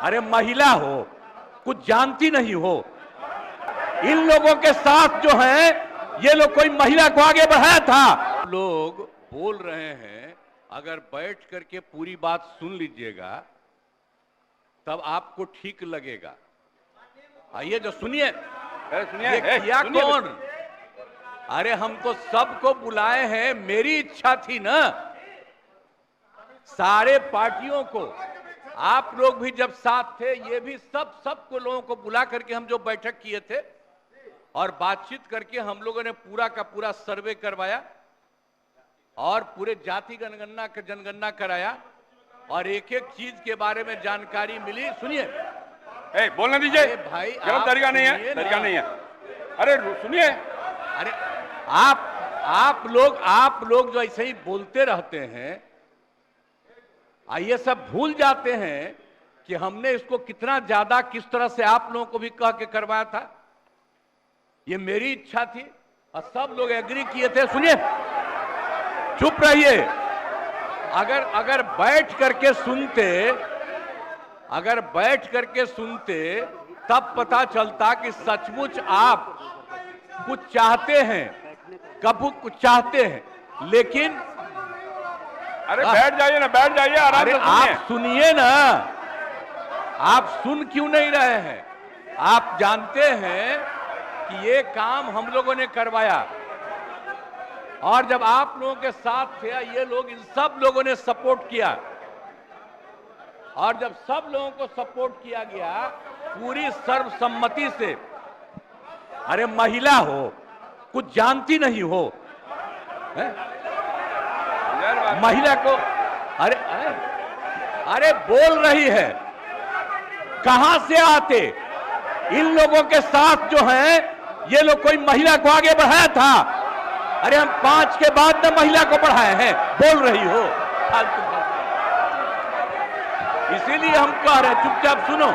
अरे महिला हो, कुछ जानती नहीं हो। इन लोगों के साथ जो है ये लोग कोई महिला को आगे बढ़ाया था। लोग बोल रहे हैं, अगर बैठ करके पूरी बात सुन लीजिएगा तब आपको ठीक लगेगा। आइए जो सुनिए, ये किया कौन? अरे हम तो सबको बुलाए हैं, मेरी इच्छा थी ना, सारे पार्टियों को, आप लोग भी जब साथ थे, ये भी सबको लोगों को बुला करके हम जो बैठक किए थे और बातचीत करके हम लोगों ने पूरा का पूरा सर्वे करवाया और पूरे जाति जनगणना कराया और एक एक चीज के बारे में जानकारी मिली। सुनिए, बोलने दीजिए भाई, गलत तरीका नहीं है, तरीका नहीं है। अरे सुनिए, अरे आप लोग जो ऐसे ही बोलते रहते हैं, ये सब भूल जाते हैं कि हमने इसको कितना ज्यादा किस तरह से आप लोगों को भी कह के करवाया था। ये मेरी इच्छा थी और सब लोग एग्री किए थे। सुनिए, चुप रहिए। अगर बैठ करके सुनते तब पता चलता कि सचमुच आप कुछ चाहते हैं, कब कुछ चाहते हैं, लेकिन अरे बैठ जाइए ना, बैठ जाइए, आराम से आप सुनिए ना। आप सुन क्यों नहीं रहे हैं? आप जानते हैं कि ये काम हम लोगों ने करवाया और जब आप लोगों के साथ थे ये लोग, इन सब लोगों ने सपोर्ट किया और जब सब लोगों को सपोर्ट किया गया पूरी सर्वसम्मति से, अरे महिला हो, कुछ जानती नहीं हो, महिला को अरे बोल रही है, कहां से आते? इन लोगों के साथ जो है ये लोग कोई महिला को आगे बढ़ाया था। अरे हम 5 के बाद न महिला को बढ़ाए हैं, बोल रही हो फालतू। इसीलिए हम कह रहे हैं चुपचाप सुनो।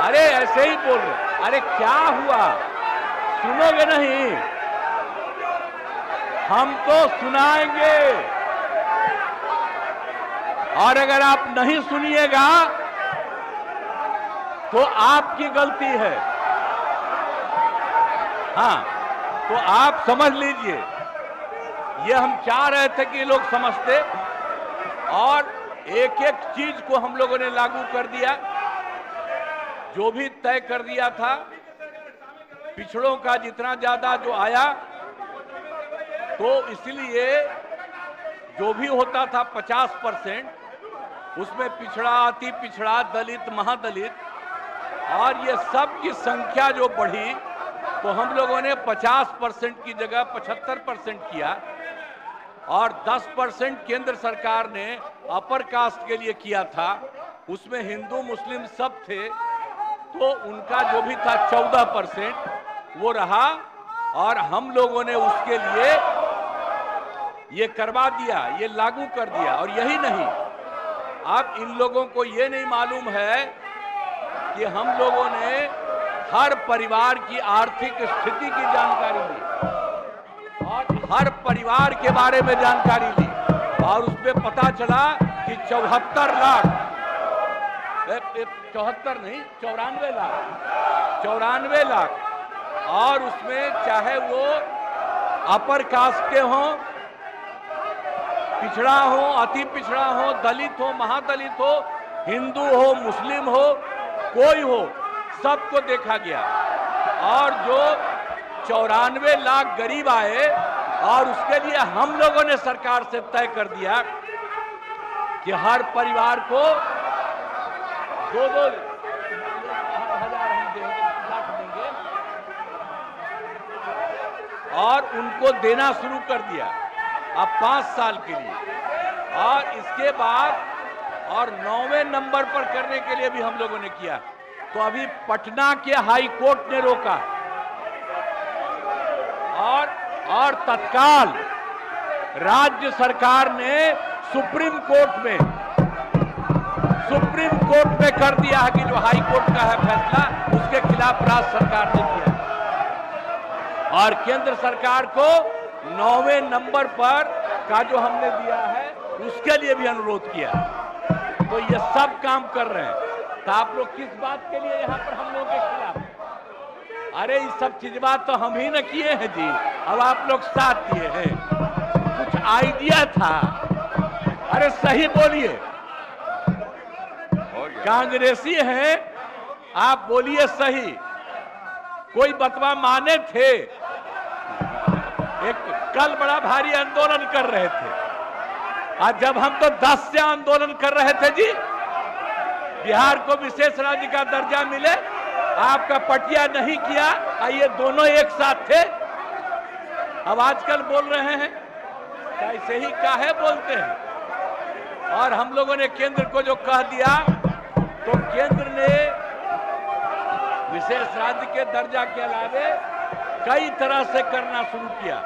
अरे ऐसे ही बोल रहे, अरे क्या हुआ, सुनोगे नहीं? हम तो सुनाएंगे और अगर आप नहीं सुनिएगा तो आपकी गलती है। हाँ, तो आप समझ लीजिए, ये हम चाह रहे थे कि लोग समझते और एक एक चीज को हम लोगों ने लागू कर दिया, जो भी तय कर दिया था। पिछड़ों का जितना ज्यादा जो आया, तो इसलिए जो भी होता था 50%, उसमें पिछड़ा, अति पिछड़ा, दलित, महादलित और ये सब की संख्या जो बढ़ी, तो हम लोगों ने 50% की जगह 75% किया और 10% केंद्र सरकार ने अपर कास्ट के लिए किया था। उसमें हिंदू मुस्लिम सब थे, तो उनका जो भी था 14% वो रहा और हम लोगों ने उसके लिए ये करवा दिया, ये लागू कर दिया। और यही नहीं, अब इन लोगों को ये नहीं मालूम है कि हम लोगों ने हर परिवार की आर्थिक स्थिति की जानकारी ली और हर परिवार के बारे में जानकारी ली और उसमें पता चला कि 74 लाख, 74 नहीं, 94 लाख और उसमें चाहे वो अपर कास्ट के हों, पिछड़ा हो, अति पिछड़ा हो, दलित हो, महादलित हो, हिंदू हो, मुस्लिम हो, कोई हो, सबको देखा गया और जो 94 लाख गरीब आए और उसके लिए हम लोगों ने सरकार से तय कर दिया कि हर परिवार को 2-2 हजार हम देंगे और उनको देना शुरू कर दिया अब 5 साल के लिए। और इसके बाद और 9वें नंबर पर करने के लिए भी हम लोगों ने किया। तो अभी पटना के हाई कोर्ट ने रोका और तत्काल राज्य सरकार ने सुप्रीम कोर्ट में कर दिया है कि जो हाई कोर्ट का है फैसला, उसके खिलाफ राज्य सरकार ने किया और केंद्र सरकार को 9वें नंबर पर का जो हमने दिया है उसके लिए भी अनुरोध किया। तो ये सब काम कर रहे हैं। तो आप लोग किस बात के लिए यहाँ पर हम लोगों के खिलाफ? अरे ये सब चीज बात तो हम ही न किए हैं जी, अब आप लोग साथ दिए हैं। कुछ आइडिया था, अरे सही बोलिए, कांग्रेसी हैं आप, बोलिए सही। कोई बतवा माने थे? एक कल बड़ा भारी आंदोलन कर रहे थे, आज जब हम तो 10 से आंदोलन कर रहे थे जी, बिहार को विशेष राज्य का दर्जा मिले, आपका पटिया नहीं किया, ये दोनों एक साथ थे। अब आजकल बोल रहे हैं कैसे ही काहे बोलते हैं। और हम लोगों ने केंद्र को जो कह दिया, तो केंद्र ने विशेष राज्य के दर्जा के अलावे कई तरह से करना शुरू किया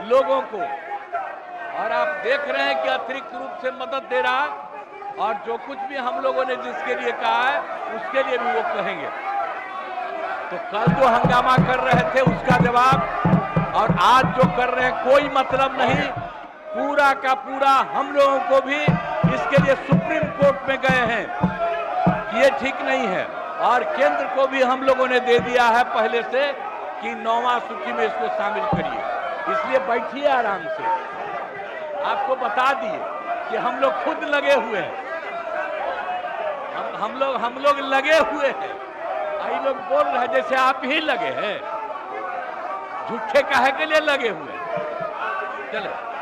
लोगों को, और आप देख रहे हैं कि अतिरिक्त रूप से मदद दे रहा, और जो कुछ भी हम लोगों ने जिसके लिए कहा है उसके लिए भी वो कहेंगे। तो कल जो हंगामा कर रहे थे उसका जवाब, और आज जो कर रहे हैं कोई मतलब नहीं। पूरा का पूरा हम लोगों को भी इसके लिए सुप्रीम कोर्ट में गए हैं कि ये ठीक नहीं है, और केंद्र को भी हम लोगों ने दे दिया है पहले से कि 9वां सूची में इसको शामिल करिए। इसलिए बैठिए आराम से, आपको बता दिए कि हम लोग खुद लगे हुए हैं, हम लोग लगे हुए हैं। आई लोग बोल रहे हैं जैसे आप ही लगे हैं, झूठे काहे के लिए लगे हुए हैं। चले